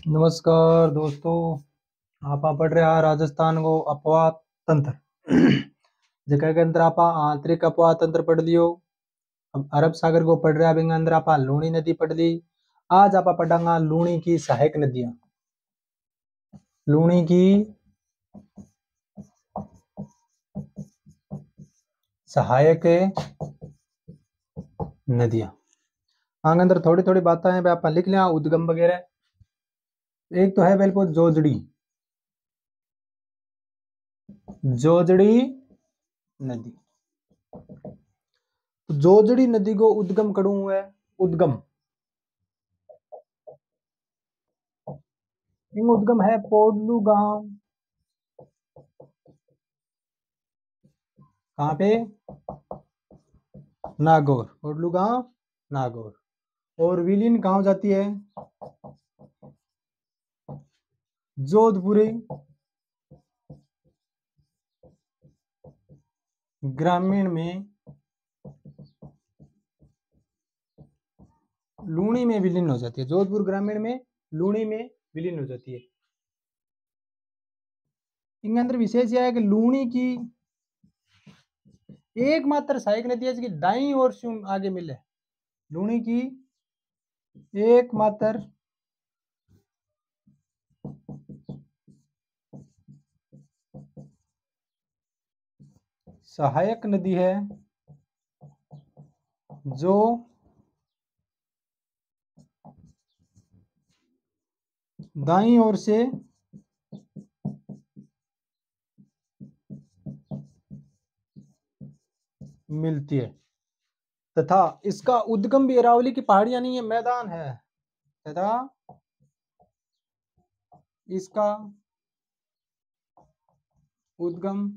नमस्कार दोस्तों। आप पढ़ रहे हैं राजस्थान को अपवाद तंत्र जगह के अंदर आप आंतरिक अपवाद तंत्र पढ़ लियो। अब अरब सागर को पढ़ रहे हैं अंदर आप लूणी नदी पढ़ ली। आज आप पढ़ांगा लूणी की सहायक नदियां। लूणी की सहायक नदियां आगे अंदर थोड़ी थोड़ी बातें हैं आप लिख लिया उद्गम वगैरह। एक तो है बिल्कुल जोजड़ी जोजड़ी नदी। जोजड़ी नदी को उद्गम करूं है उद्गम उद्गम है पोडलू गांव। कहाँ पे? नागौर। पोडलू गांव नागौर। और विलीन गांव जाती है जोधपुरी ग्रामीण में लूणी में विलीन हो जाती है। जोधपुर ग्रामीण में लूणी में विलीन हो जाती है। इनके अंदर विशेष यह है कि लूणी की एकमात्र सहायक नदी है जिसकी दाईं ओर से आगे मिले। लूणी की एकमात्र सहायक नदी है जो दाईं ओर से मिलती है तथा इसका उद्गम भी अरावली की पहाड़ियां नहीं है, मैदान है तथा इसका उद्गम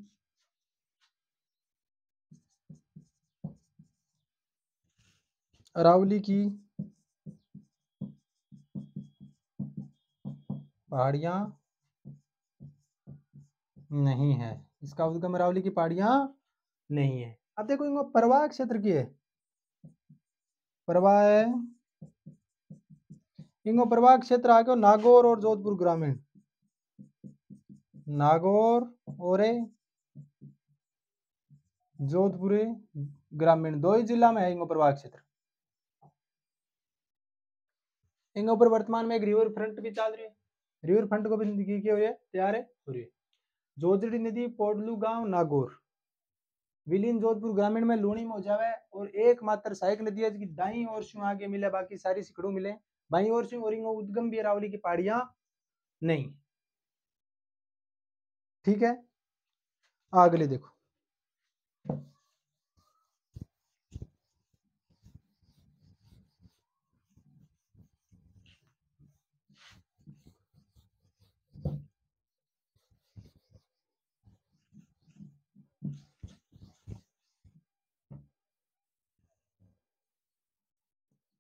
अरावली की पहाड़ियां नहीं है। इसका उद्गम अरावली की पहाड़ियां नहीं है। अब देखो इनको प्रवाह क्षेत्र की है। प्रवाह है इनको प्रवाह क्षेत्र आगे नागौर और जोधपुर ग्रामीण। नागौर और जोधपुर ग्रामीण दो ही जिला में है इनको प्रवाह क्षेत्र। इनके ऊपर वर्तमान में एक रिवर फ्रंट भी चल रही है। रिवर फ्रंट को भी की हुई है, तैयार है हो रही है। जोजड़ी नदी पोडलू गांव नागौर विलीन जोधपुर ग्रामीण में लूणी में हो जावे और एकमात्र सहायक नदी है जिसकी दाईं ओर से आगे मिले, बाकी सारी सिकड़ू मिले बाईं ओर से। और इनको उद्गम भी अरावली की पहाड़ियां नहीं। ठीक है, अगले देखो।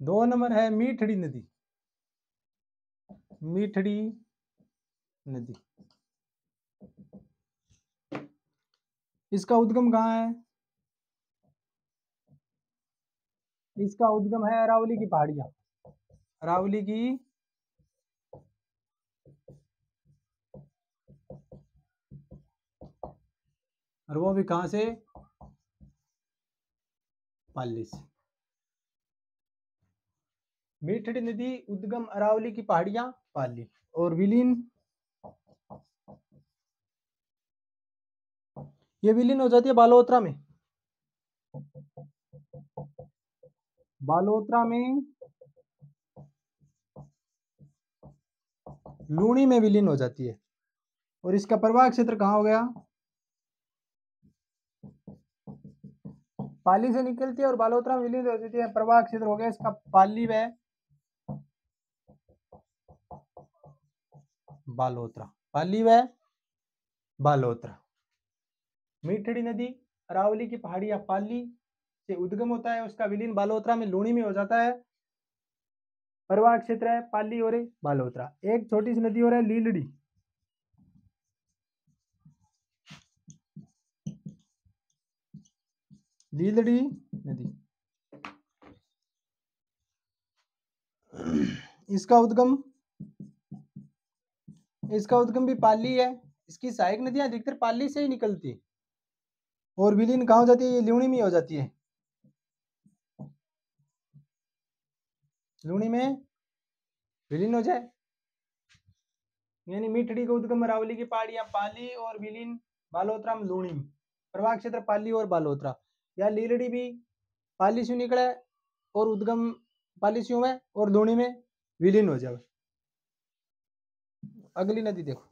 दो नंबर है मीठड़ी नदी। मीठड़ी नदी इसका उद्गम कहाँ है? इसका उद्गम है अरावली की पहाड़ियां। अरावली की और वो भी कहां से? पाली से। मीठड़ी नदी उद्गम अरावली की पहाड़ियां पाली और विलीन ये विलीन हो जाती है बालोतरा में। बालोतरा में लूणी में विलीन हो जाती है। और इसका प्रवाह क्षेत्र कहां हो गया? पाली से निकलती है और बालोतरा में विलीन हो जाती है। प्रवाह क्षेत्र हो गया इसका पाली व बालोतरा। पाली व बालोतरा। मीठड़ी नदी अरावली की पहाड़ियां पाली से उद्गम होता है, उसका विलीन बालोतरा में लूणी में हो जाता है। प्रवाह क्षेत्र है पाली और बालोतरा। एक छोटी सी नदी और है लीलड़ी। लीलड़ी नदी इसका उद्गम इसका उद्गम भी पाली है। इसकी सहायक नदियां अधिकतर पाली से ही निकलती, और विलीन कहाँ हो जाती है, ये लूणी में हो जाती है। लूणी में विलीन हो जाए, यानी मीठड़ी का उद्गम अरावली की पहाड़ियां पाली और विलीन बालोतरा में लूणी में। प्रवाह क्षेत्र पाली और बालोतरा, या लीलड़ी भी पाली से निकले और उद्गम पाली से हुए और लूणी में विलीन हो जाए। अगली नदी देखो,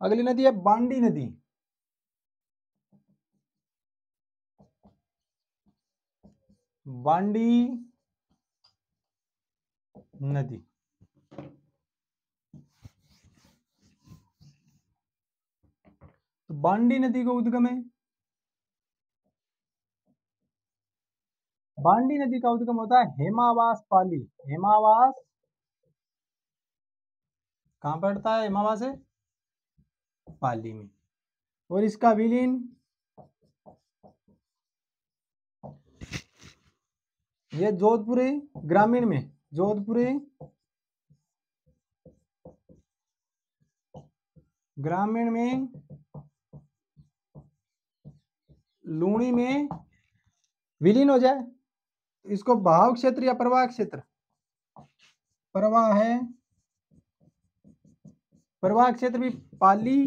अगली नदी है बांडी नदी। बांडी नदी, तो बांडी नदी का उद्गम है, बांडी नदी का उद्गम होता है हेमावास पाली। हेमावास कहां पड़ता है, हेमावास है पाली में, और इसका विलीन ये जोधपुरी ग्रामीण में, जोधपुरी ग्रामीण में लूणी में विलीन हो जाए। इसको बहाव क्षेत्र या प्रवाह क्षेत्र, प्रवाह है, प्रवाह क्षेत्र भी पाली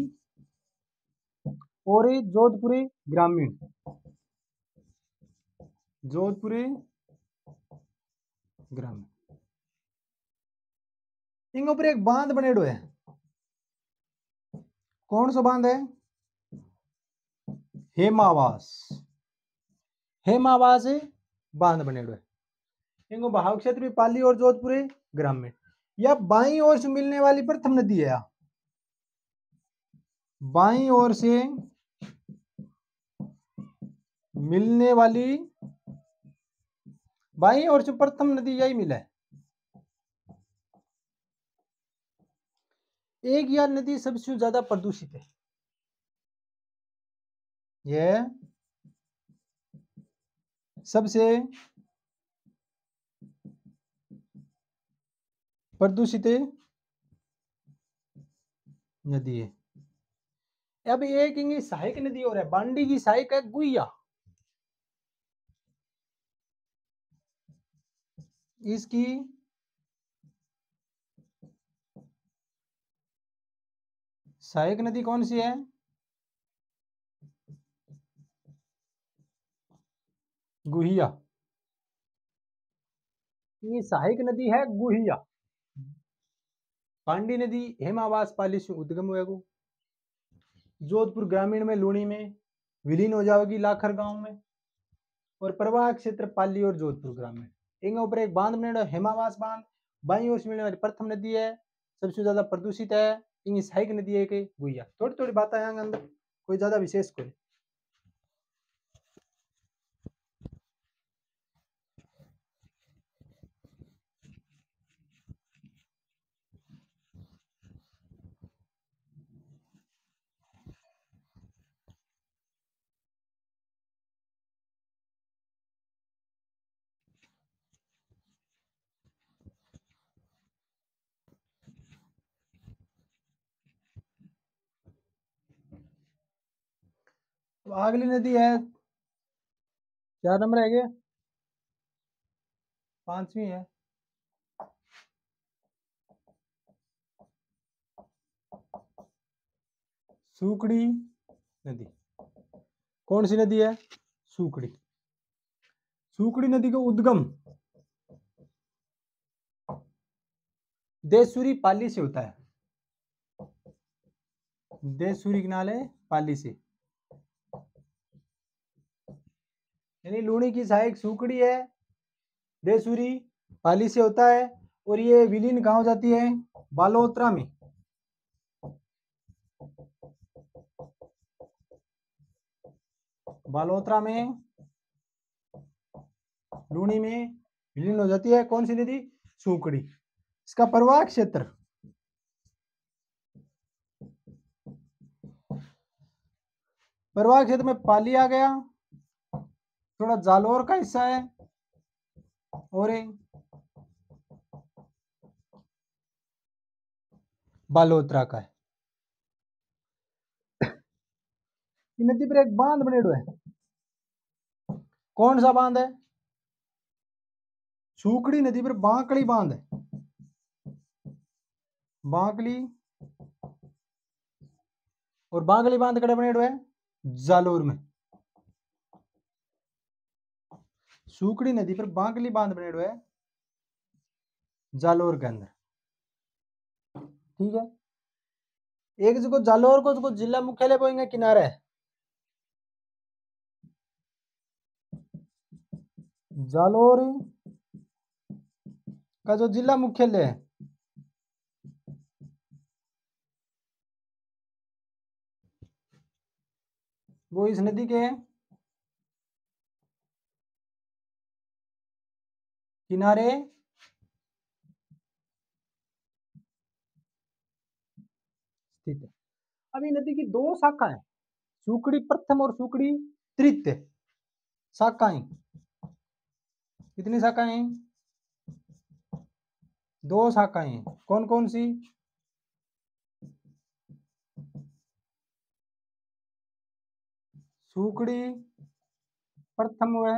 और जोधपुरी ग्रामीण, जोधपुरी ग्रामीण, इनके ऊपर एक बांध बनेडो है। कौन सा बांध है, हेमावास, हेमावास बांध बनेडो है। इनको बहाव क्षेत्र भी पाली और जोधपुरी ग्रामीण। या बाईं ओर से मिलने वाली प्रथम नदी है, बाईं ओर से मिलने वाली, बाईं ओर से प्रथम नदी यही मिला है। एक यह नदी सबसे ज्यादा प्रदूषित है, यह सबसे प्रदूषित नदी है। अब एक इनकी सहायक नदी और है, बांडी की सहायक है गुइया। इसकी सहायक नदी कौन सी है, गुहिया। ये सहायक नदी है गुहिया। पांडी नदी हेमावास पाली से उद्गम हुआ, जोधपुर ग्रामीण में लूणी में विलीन हो जाएगी लाखर गांव में, और प्रवाह क्षेत्र पाली और जोधपुर ग्रामीण। इनके ऊपर एक बांध बने, हेमावास बांध, बाईं ओर से मिलने वाली प्रथम नदी है, सबसे ज्यादा प्रदूषित है। इनकी सहायक नदी है कि गुइया। थोड़ी थोड़ी बातें आएंगे अंदर, कोई ज्यादा विशेष कोई। तो अगली नदी है, 4 नंबर है गया, 5वीं है सूकड़ी नदी। कौन सी नदी है, सूकड़ी। सूकड़ी नदी का उद्गम देशसूरी पाली से होता है, देशसूरी किनारे पाली से, यानी लूणी की सहायक सूकड़ी है, देशसूरी पाली से होता है, और ये विलीन कहाँ हो जाती है, बालोतरा में। बालोतरा में लूणी में विलीन हो जाती है। कौन सी नदी, सूकड़ी। इसका प्रवाह क्षेत्र, प्रवाह क्षेत्र में पाली आ गया, थोड़ा जालोर का हिस्सा है और ये बालोतरा का है। ये नदी पर एक बांध बनेड़ो है, कौन सा बांध है? सूखड़ी नदी पर बांकड़ी बांध है, बांकली और बांकली बांध कड़े बनेड़ो है जालोर में। सूखड़ी नदी पर बांकली बांध बनेड़ो है जालोर के अंदर, ठीक है। एक जो जालोर को जो जिला मुख्यालय बोएंगे किनारे है, जालोर का जो जिला मुख्यालय है वो इस नदी के किनारे स्थित है। अब ये नदी की दो शाखाएं, सूखड़ी प्रथम और सूखड़ी तृतीय शाखाएं। कितनी शाखाएं? दो शाखाएं। कौन कौन सी? सूखड़ी प्रथम व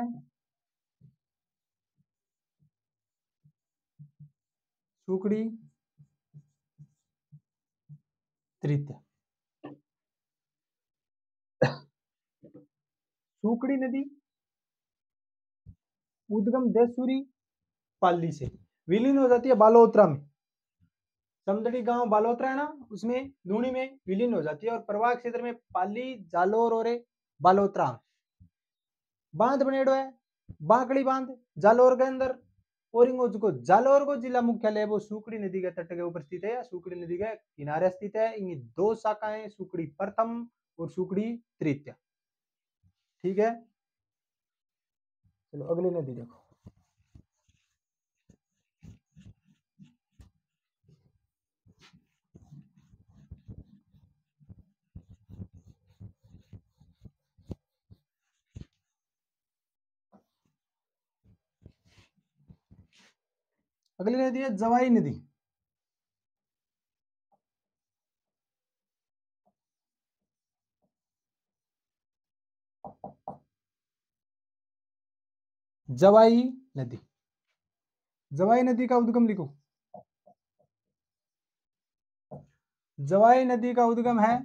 सूखड़ी तृतीय। सूखड़ी नदी उद्गम देसूरी पाली से विलीन हो जाती है बालोतरा में। समदड़ी गांव बालोतरा है ना, उसमें लूणी में विलीन हो जाती है और प्रवाह क्षेत्र में पाली, जालोर और बालोतरा बांध बनेड़ो है, बांकड़ी बांध जालोर के अंदर। और को जालोर को जिला मुख्यालय है वो सूखड़ी नदी के तट के ऊपर स्थित है, सूखड़ी नदी के किनारे स्थित है। इनकी दो शाखाएं, सूखड़ी प्रथम और सूखड़ी तृतीय, ठीक है। चलो अगली नदी देखो। अगली नदी है जवाई नदी। जवाई नदी, जवाई नदी का उद्गम लिखो। जवाई नदी का उद्गम है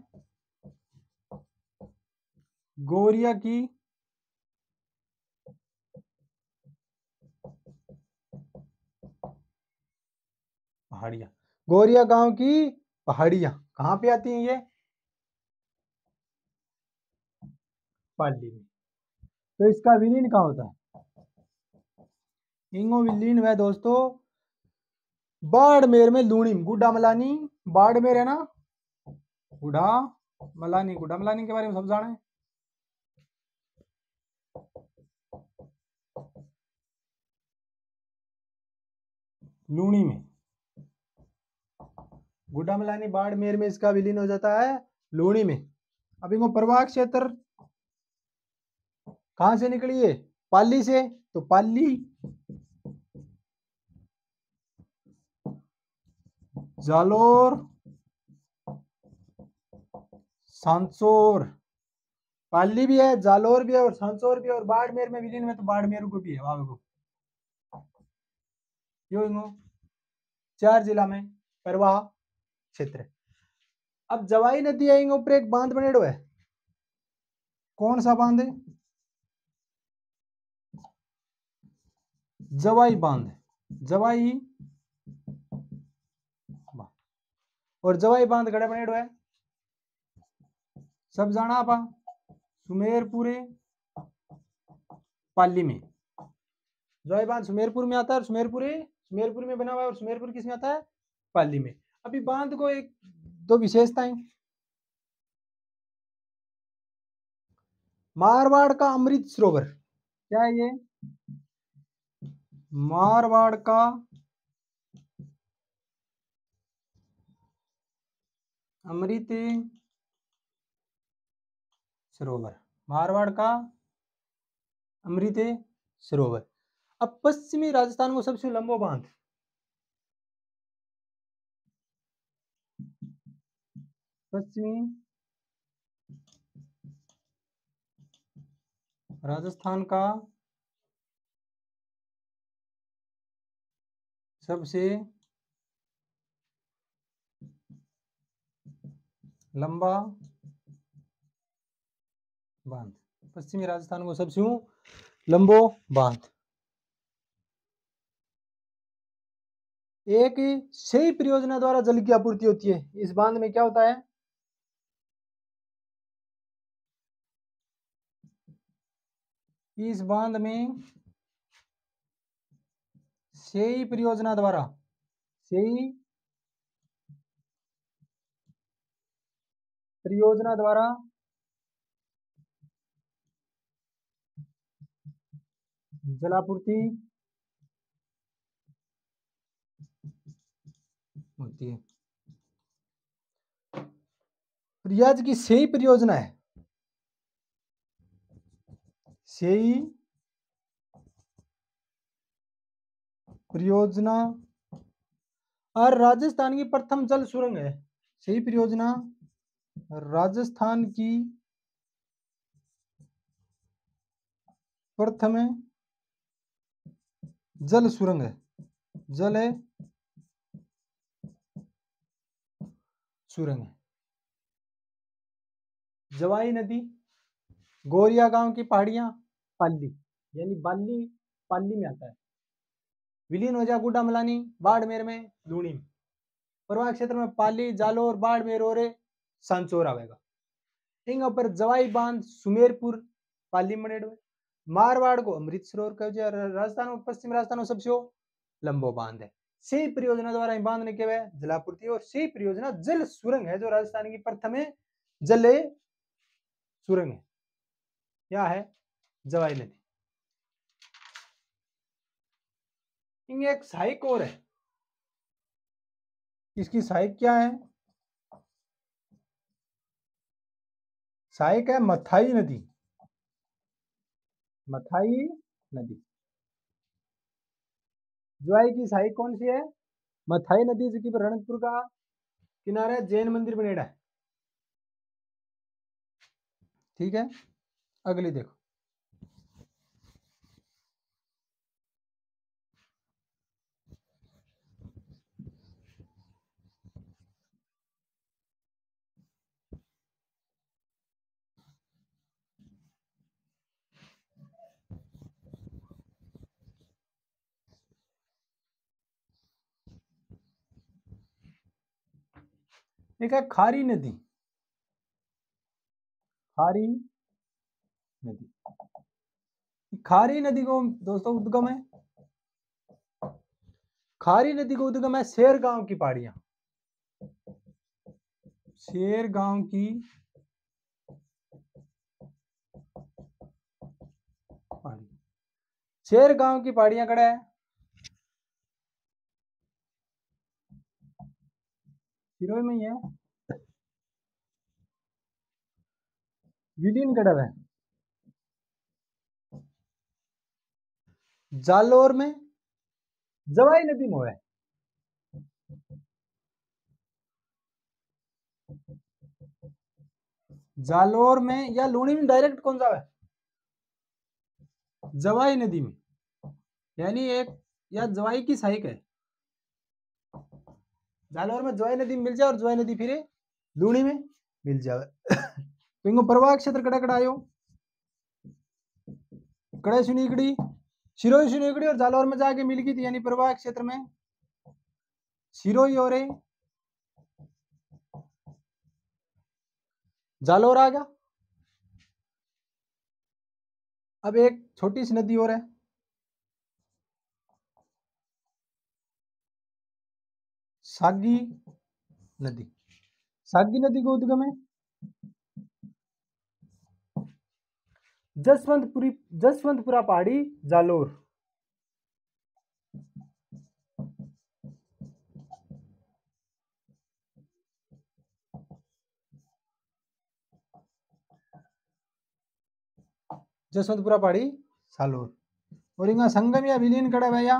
गोरिया की पहाड़ियां। गोरिया गांव की पहाड़ियां कहां पे आती हैं? ये पाली में। तो इसका विलीन कहां होता है? इंगो विलीन वह दोस्तों बाड़मेर में लूणी गुड्डा मलानी। बाड़मेर है ना, गुड़ा मलानी, गुड्डा मलानी के बारे में सब जाना है। लूणी में गुड्डा मलानी बाड़मेर में इसका विलीन हो जाता है लूणी में। अब इनको प्रवाह क्षेत्र कहां से निकली है? पाली से। तो पाली, जालोर, सांसोर। पाली भी है, जालोर भी है और सांसोर भी है। और बाड़मेर में विलीन में तो बाड़मेर को भी है वहां को। यो इनको 4 जिला में प्रवाह क्षेत्र है। अब जवाई नदी है, इनके ऊपर एक बांध बनेड़ो है, कौन सा बांध है? जवाई बांध, जवाई बांध। और जवाई बांध गड़े बनेड़ो है सब जाना आपा सुमेरपुरे पाली में। जवाई बांध सुमेरपुर में आता है और सुमेरपुर में बना हुआ है और सुमेरपुर किस में आता है? पाली में। अभी बांध को एक दो विशेषताएं, मारवाड़ का अमृत सरोवर, क्या है ये? मारवाड़ का अमृत सरोवर, मारवाड़ का अमृत सरोवर। अब पश्चिमी राजस्थान को सबसे लंबा बांध, पश्चिमी राजस्थान का सबसे लंबा बांध, पश्चिमी राजस्थान को सबसे लंबो बांध। एक सही परियोजना द्वारा जल की आपूर्ति होती है। इस बांध में क्या होता है? इस बांध में सही परियोजना द्वारा, सही परियोजना द्वारा जलापूर्ति होती है। रियाज की सही परियोजना है, सही परियोजना और राजस्थान की प्रथम जल सुरंग है। सही परियोजना राजस्थान की प्रथम जल सुरंग है, जल सुरंग है। जवाई नदी, गोरिया गांव की पहाड़ियां, पाली यानी बाली पाली में आता है। विलीन हो जा गुड्डा मलानी बाड़मेर में लूणी में। प्रवाह क्षेत्र में पाली, जालोर, बाड़मेर और सांचौर आवेगा। इंग पर जवाई बांध सुमेरपुर पाली मनेड़ में। मारवाड़ को अमृत सरोवर कह जाए। राजस्थान में पश्चिम राजस्थान में सबसे लंबो बांध है। सही परियोजना द्वारा बांध ने क्या है? जलापूर्ति। और सही परियोजना जल सुरंग है, जो राजस्थान की प्रथम जल सुरंग है। क्या है? जवाई नदी। इंग एक सहायक और है। इसकी सहायक क्या है? सहायक है मथाई नदी, मथाई नदी। जवाई की सहायक कौन सी है? मथाई नदी, जो कि रणकपुर का किनारे जैन मंदिर बनेड़ा है। ठीक है, अगली देखो। एक है खारी नदी, खारी नदी। खारी नदी को दोस्तों उद्गम है, खारी नदी को उद्गम है शेर गांव की पहाड़ियां, शेर गांव की पहाड़ी। शेर गांव की पहाड़ियां कड़ा है? सिरोही में ही है। विलीन कड़ा है जालोर में, जवाई नदी में है। जालोर में या लूणी में डायरेक्ट कौन सा है? जवाई नदी में, यानी एक या जवाई की सहायक है। जालोर में जवाई नदी मिल जाए और जवाई नदी फिर लूणी में मिल जाए। तो इनको प्रवाह क्षेत्र कड़ा कड़ा आयो, कड़े सुनीकड़ी, सिरोही सुनीकड़ी और जालोर में जाके मिल गई थी, यानी प्रवाह क्षेत्र में सिरोही और जालोर आ गया। अब एक छोटी सी नदी और है, सागी नदी। सागी नदी को उद्गम है जसवंतपुरा पहाड़ी, जालोर। जसवंतपुरा पहाड़ी सालोर। और इंगा संगम या विलीन कड़े भैया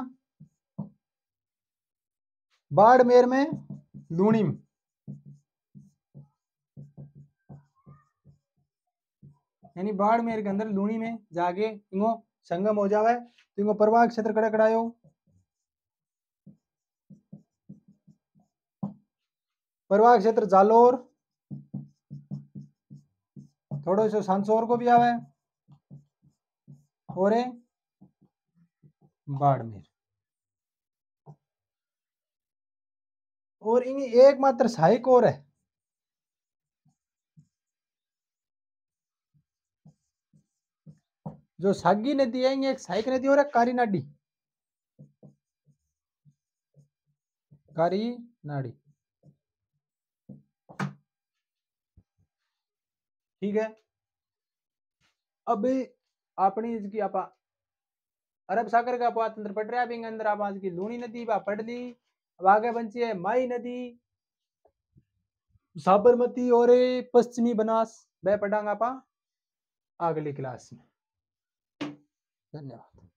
बाड़मेर में लूणी में। यानी बाड़मेर के अंदर लूणी में जाके इंगो संगम हो जावे तो इंगो प्रवाह क्षेत्र कड़े कड़ायो प्रवाह क्षेत्र जालोर थोड़ो सो सांसौर को भी आवे और बाड़मेर। और इन एकमात्र सहायक और है जो सागी नदी है एक सहायक नदी और है कारी नाडी। कारी नाड़ी ठीक है। अब अपनी इसकी आप अरब सागर का पात्र पढ़ रहे हैं अंदर आप आज की लूणी नदी पढ़ ली। अब आगे बची है माई नदी साबरमती और पश्चिमी बनास वह पढ़ांगा आप अगली क्लास में। धन्यवाद।